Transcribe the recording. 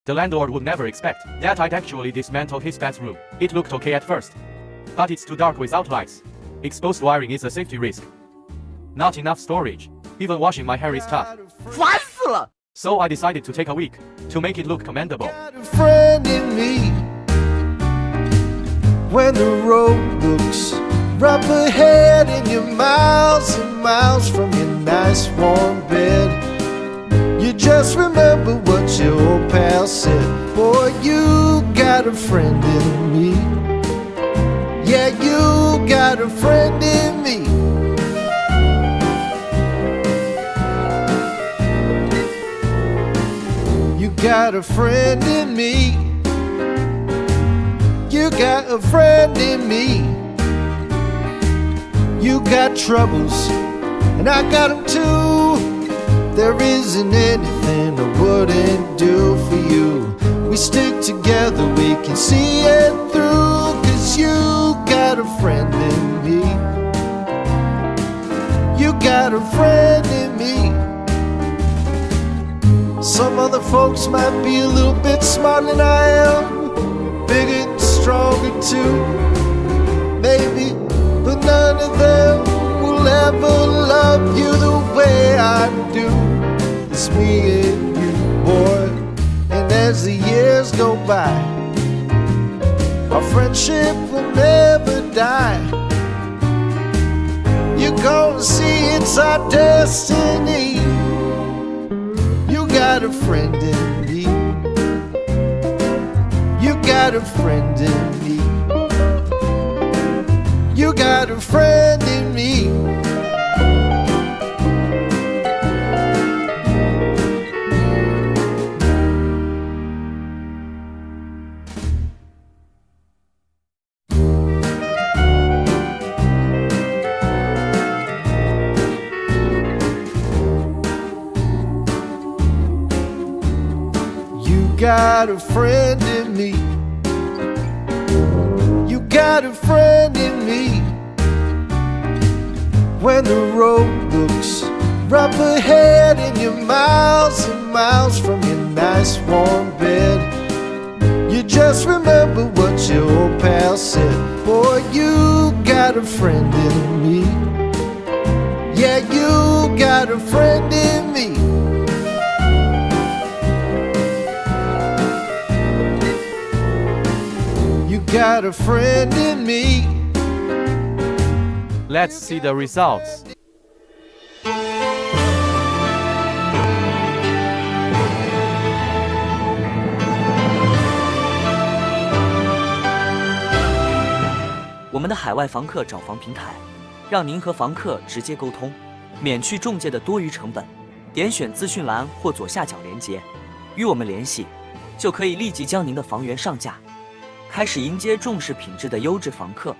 The landlord would never expect that I'd actually dismantle his bathroom. It looked okay at first, but it's too dark without lights. Exposed wiring is a safety risk. Not enough storage. Even washing my hair is tough. 烦死了！ So I decided to take a week to make it look commendable. Got a friend in me. When the road looks rough ahead and you're miles and miles from your nice warm bed, you just remember what your old pal said. Boy, you got a friend in me. Yeah, you got a friend in me. You got a friend in me. You got a friend in me. You got troubles, and I got them too. There isn't anything I wouldn't do for you. We stick together, we can see it through. 'Cause you got a friend in me. You got a friend in me. Some other folks might be a little bit smarter than I am, bigger and stronger too, maybe, but none of them will ever love you the way I do. It's me and you, boy, and as the years go by, our friendship will never die. You're gonna see it's our destiny. You got a friend in me. You got a friend in me. You got a friend in me. You got a friend in me. You got a friend in me. When the road looks rough ahead and you're miles and miles from your nice warm bed, you just remember what your old pal said. Boy, you got a friend in me. Yeah, you got a friend in me. You got a friend in me. Let's see the results. "我们的海外房客找房平台，让您和房客直接沟通，免去中介的多余成本。点选资讯栏或左下角连结，与我们联系，就可以立即将您的房源上架，开始迎接重视品质的优质房客。